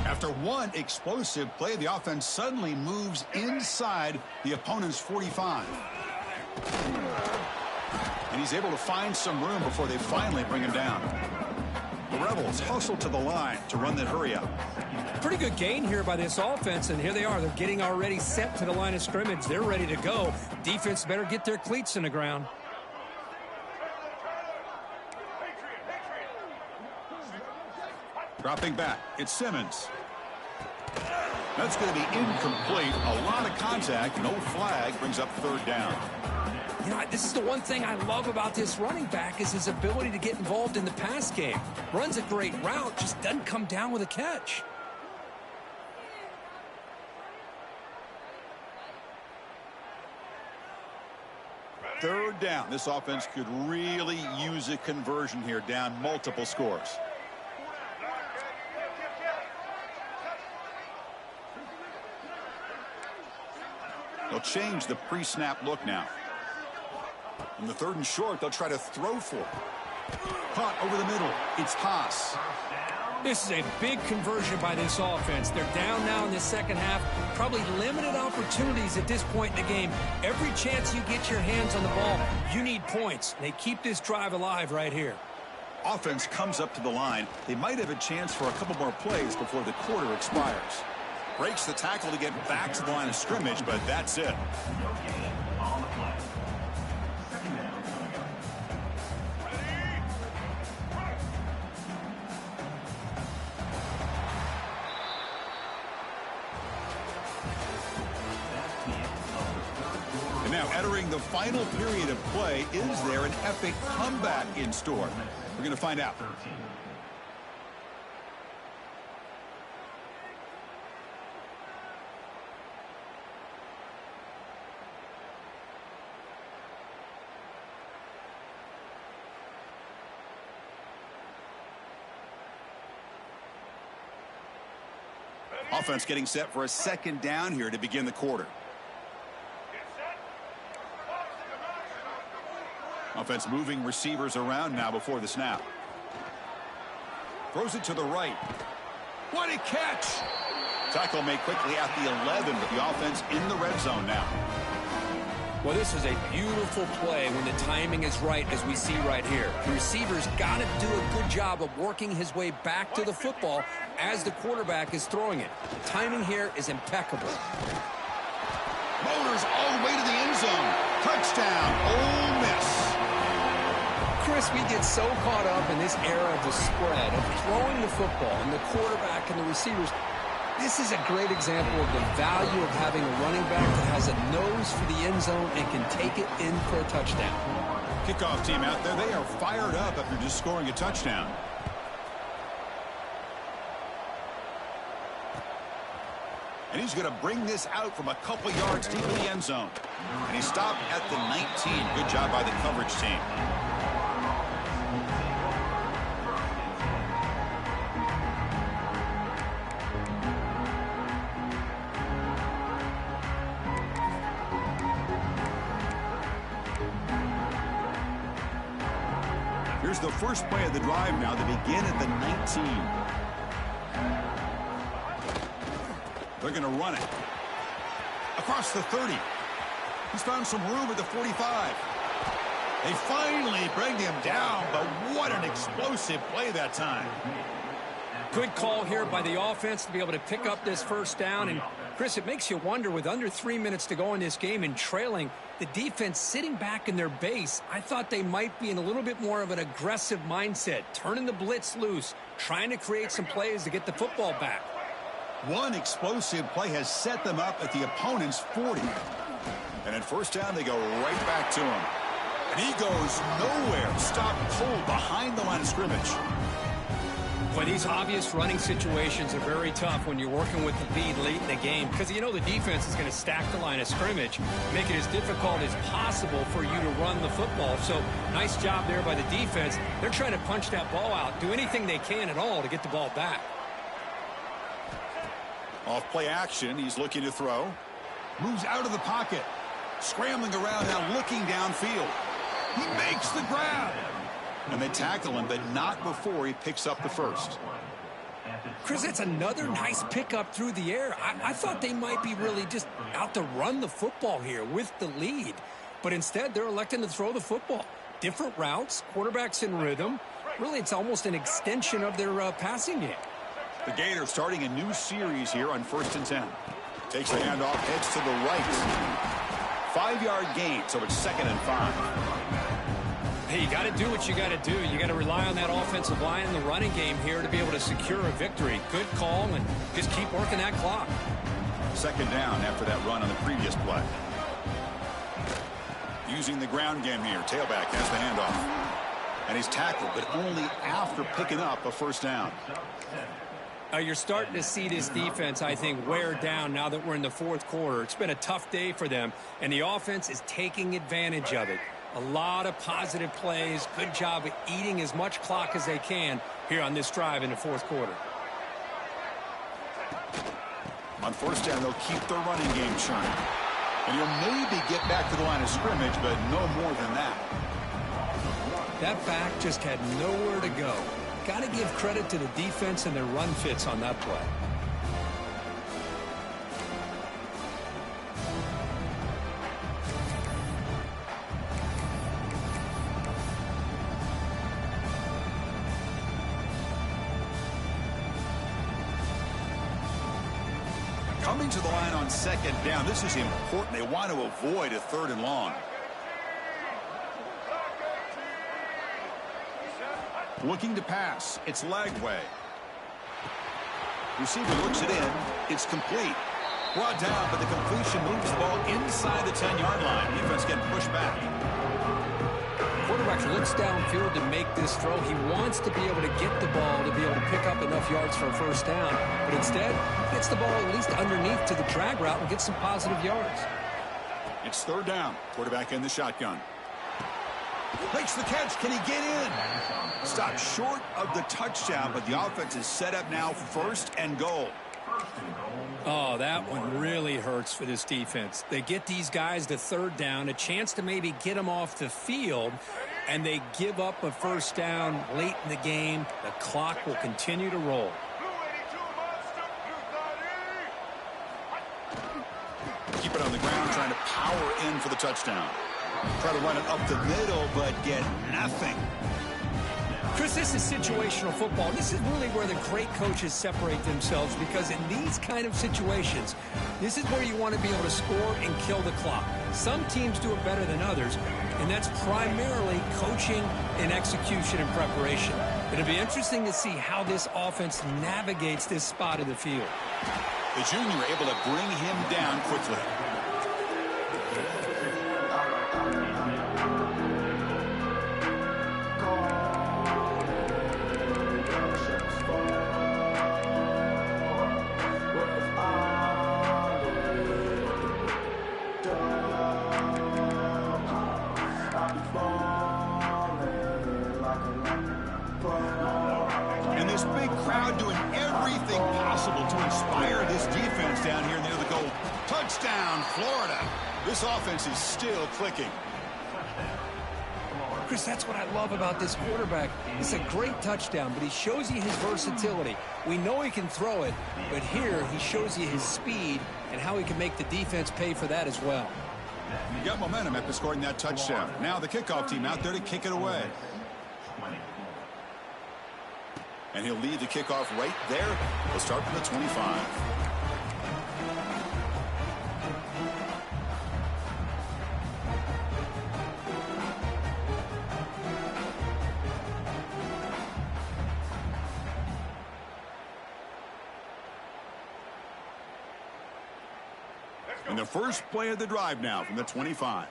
After one explosive play, the offense suddenly moves inside the opponent's 45. And he's able to find some room before they finally bring him down. The Rebels hustle to the line to run the hurry up. Pretty good gain here by this offense, and here they are. They're getting already set to the line of scrimmage. They're ready to go. Defense better get their cleats in the ground. Dropping back, it's Simmons. That's going to be incomplete. A lot of contact, no flag, brings up 3rd down. You know, this is the one thing I love about this running back is his ability to get involved in the pass game. Runs a great route, just doesn't come down with a catch. Third down. This offense could really use a conversion here, down multiple scores. They'll change the pre-snap look now. In the 3rd and short, they'll try to throw for it. Caught over the middle. It's Haas. This is a big conversion by this offense. They're down now in the 2nd half. Probably limited opportunities at this point in the game. Every chance you get your hands on the ball, you need points. They keep this drive alive right here. Offense comes up to the line. They might have a chance for a couple more plays before the quarter expires. Breaks the tackle to get back to the line of scrimmage, but that's it. And now entering the final period of play, is there an epic comeback in store? We're going to find out. Offense getting set for a 2nd down here to begin the quarter. Offense moving receivers around now before the snap. Throws it to the right. What a catch! Tackle made quickly at the 11, but the offense in the red zone now. Well, this is a beautiful play when the timing is right, as we see right here. The receiver's got to do a good job of working his way back to the football as the quarterback is throwing it. The timing here is impeccable. Motors all the way to the end zone. Touchdown, Ole Miss. Chris, we get so caught up in this era of the spread, of throwing the football, and the quarterback and the receivers. This is a great example of the value of having a running back that has a nose for the end zone and can take it in for a touchdown. Kickoff team out there, they are fired up after just scoring a touchdown. And he's going to bring this out from a couple yards deep in the end zone. And he stopped at the 19. Good job by the coverage team. Here's the first play of the drive now. They begin at the 19. They're going to run it. Across the 30. He's found some room at the 45. They finally bring him down, but what an explosive play that time. Good call here by the offense to be able to pick up this first down. And, Chris, it makes you wonder, with under 3 minutes to go in this game and trailing, the defense sitting back in their base, I thought they might be in a little bit more of an aggressive mindset, turning the blitz loose, trying to create some plays to get the football back. One explosive play has set them up at the opponent's 40. And at first down, they go right back to him. And he goes nowhere. Stop cold behind the line of scrimmage. Boy, these obvious running situations are very tough when you're working with the lead late in the game, because you know the defense is going to stack the line of scrimmage, make it as difficult as possible for you to run the football. So nice job there by the defense. They're trying to punch that ball out, do anything they can at all to get the ball back. Off play action, he's looking to throw. Moves out of the pocket. Scrambling around now, looking downfield. He makes the grab. And they tackle him, but not before he picks up the first. Chris, that's another nice pickup through the air. I thought they might be really just out to run the football here with the lead. But instead, they're electing to throw the football. Different routes, quarterbacks in rhythm. Really, it's almost an extension of their passing game. The Gators starting a new series here on 1st and 10. Takes the handoff, heads to the right. 5-yard gain, so it's 2nd and 5. Hey, you got to do what you got to do. You got to rely on that offensive line and the running game here to be able to secure a victory. Good call, and just keep working that clock. 2nd down after that run on the previous play. Using the ground game here. Tailback has the handoff. And he's tackled, but only after picking up a first down. You're starting to see this defense, I think, wear down now that we're in the 4th quarter. It's been a tough day for them, and the offense is taking advantage of it. A lot of positive plays. Good job of eating as much clock as they can here on this drive in the 4th quarter. On 1st down, they'll keep their running game churning. And he'll maybe get back to the line of scrimmage, but no more than that. That back just had nowhere to go. Got to give credit to the defense and their run fits on that play. Coming to the line on 2nd down. This is important. They want to avoid a 3rd and long. Looking to pass. It's Lagway. Receiver looks it in. It's complete. Brought down, but the completion moves the ball inside the 10-yard line. Defense getting pushed back. Quarterback looks downfield to make this throw. He wants to be able to get the ball to be able to pick up enough yards for a first down. But instead, he gets the ball at least underneath to the drag route and gets some positive yards. It's 3rd down. Quarterback in the shotgun. Makes the catch. Can he get in? Stopped short of the touchdown, but the offense is set up now 1st and goal. Oh, that one really hurts for this defense. They get these guys to 3rd down, a chance to maybe get them off the field, and they give up a first down late in the game. The clock will continue to roll. Keep it on the ground, trying to power in for the touchdown. Try to run it up the middle, but get nothing. Chris, this is situational football. This is really where the great coaches separate themselves, because in these kind of situations, this is where you want to be able to score and kill the clock. Some teams do it better than others, and that's primarily coaching and execution and preparation. It'll be interesting to see how this offense navigates this spot of the field. The junior able to bring him down quickly. And this big crowd doing everything possible to inspire this defense down here near the goal. Touchdown, Florida. This offense is still clicking. Chris, that's what I love about this quarterback. It's a great touchdown, but he shows you his versatility. We know he can throw it, but here he shows you his speed and how he can make the defense pay for that as well. You got momentum after scoring that touchdown. Now the kickoff team out there to kick it away. And he'll lead the kickoff right there. We'll start from the 25. And the first play of the drive now from the 25.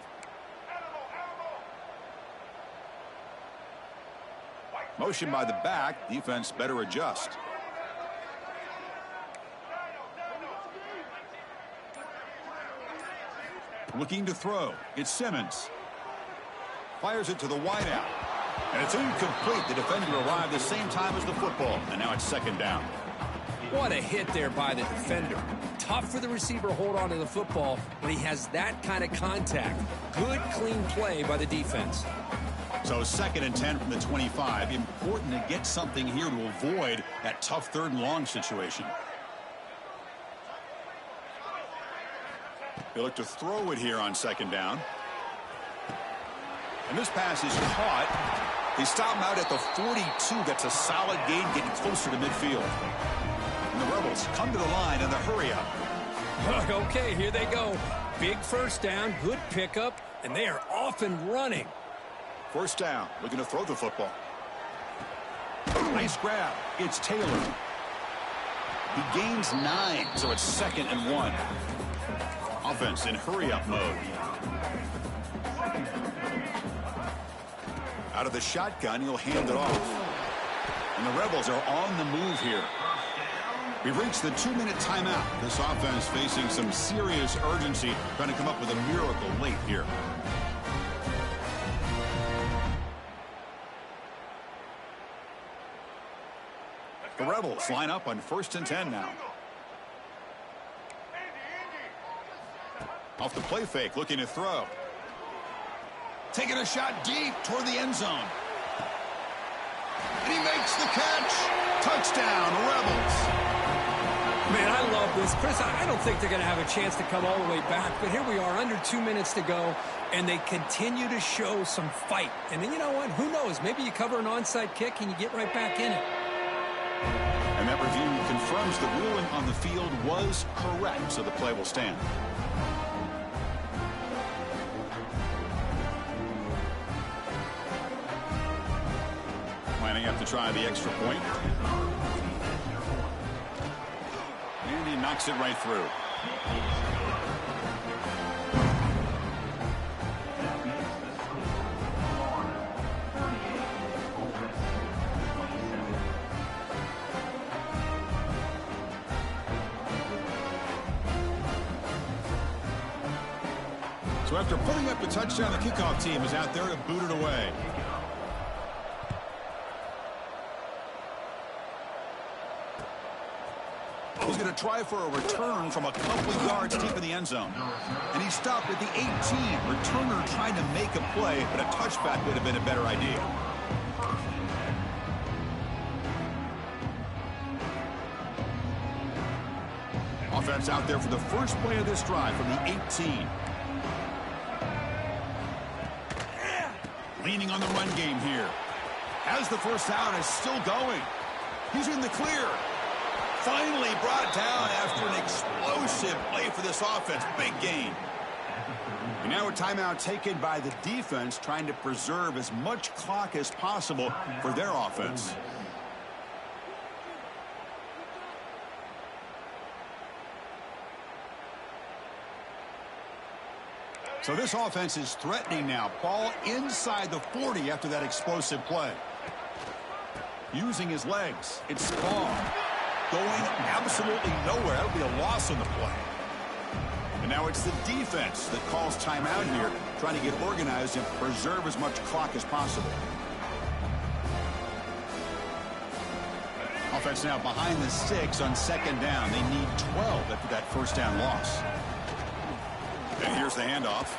Motion by the back. Defense better adjust. Looking to throw. It's Simmons. Fires it to the wideout. And it's incomplete. The defender arrived the same time as the football. And now it's second down. What a hit there by the defender. Tough for the receiver to hold on to the football when he has that kind of contact. Good, clean play by the defense. So 2nd and 10 from the 25. Important to get something here to avoid that tough 3rd and long situation. They look to throw it here on 2nd down. And this pass is caught. They stop him out at the 42. That's a solid gain, getting closer to midfield. And the Rebels come to the line in the hurry up. Okay, here they go. Big first down, good pickup, and they are off and running. First down, looking to throw the football. Nice grab. It's Taylor. He gains 9, so it's 2nd and 1. Offense in hurry-up mode. Out of the shotgun, he'll hand it off. And the Rebels are on the move here. We've reached the 2-minute timeout. This offense facing some serious urgency, trying to come up with a miracle late here. The Rebels line up on 1st and 10 now. Off the play fake, looking to throw. Taking a shot deep toward the end zone. And he makes the catch. Touchdown, Rebels. Man, I love this. Chris, I don't think they're going to have a chance to come all the way back, but here we are, under 2 minutes to go, and they continue to show some fight. And then you know what? Who knows? Maybe you cover an onside kick and you get right back in it. And that review confirms the ruling on the field was correct, so the play will stand. Lining up to try the extra point. And he knocks it right through. So after putting up the touchdown, the kickoff team is out there to boot it away. He's going to try for a return from a couple of yards deep in the end zone. And he stopped at the 18. Returner trying to make a play, but a touchback would have been a better idea. Offense out there for the first play of this drive from the 18. leaning on the run game here. As the first down is still going. He's in the clear. Finally brought down after an explosive play for this offense. Big gain. And now a timeout taken by the defense, trying to preserve as much clock as possible for their offense. So this offense is threatening now. Ball inside the 40 after that explosive play. Using his legs. It's Spong. Going absolutely nowhere. That would be a loss on the play. And now it's the defense that calls timeout here, trying to get organized and preserve as much clock as possible. Offense now behind the 6 on second down. They need 12 after that first down loss. And here's the handoff.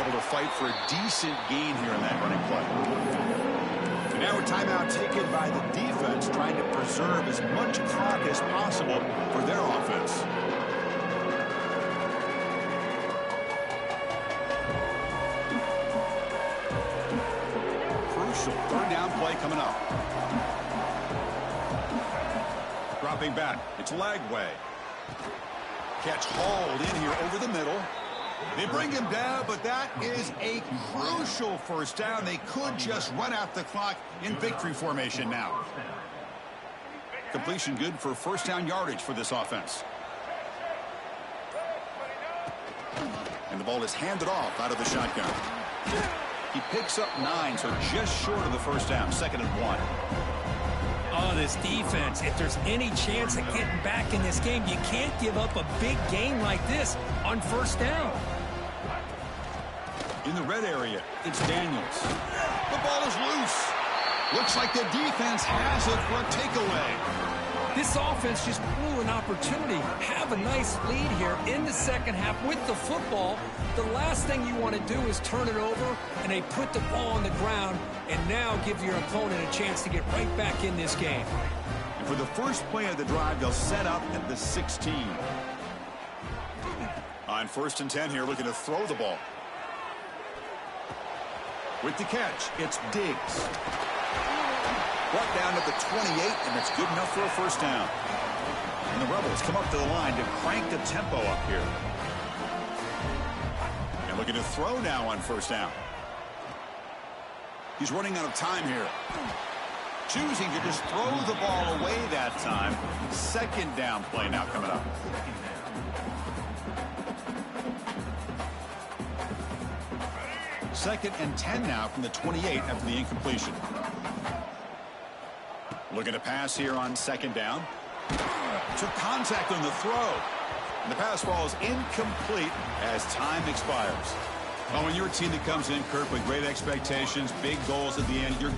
Able to fight for a decent gain here in that running play. And now a timeout taken by the defense, trying to preserve as much clock as possible for their offense. Crucial third down play coming up. Dropping back. It's Lagway. Catch hauled in here over the middle. They bring him down, but that is a crucial first down. They could just run out the clock in victory formation now. Completion good for first down yardage for this offense. And the ball is handed off out of the shotgun. He picks up 9, so just short of the first down, 2nd and 1. Oh, this defense, if there's any chance of getting back in this game, you can't give up a big game like this on first down. In the red area, it's Daniels. The ball is loose. Looks like the defense has it for a takeaway. This offense just blew an opportunity. Have a nice lead here in the second half with the football. The last thing you want to do is turn it over, and they put the ball on the ground and now give your opponent a chance to get right back in this game. And for the first play of the drive, they'll set up at the 16. On 1st and 10 here, looking to throw the ball. With the catch, it's Diggs. Brought down to the 28, and it's good enough for a first down. And the Rebels come up to the line to crank the tempo up here. And looking to throw now on first down. He's running out of time here. Choosing to just throw the ball away that time. 2nd down play now coming up. Second and 10 now from the 28 after the incompletion. Looking to pass here on 2nd down. Took contact on the throw. And the pass ball is incomplete as time expires. Well, when you're a team that comes in, Kirk, with great expectations, big goals at the end, you're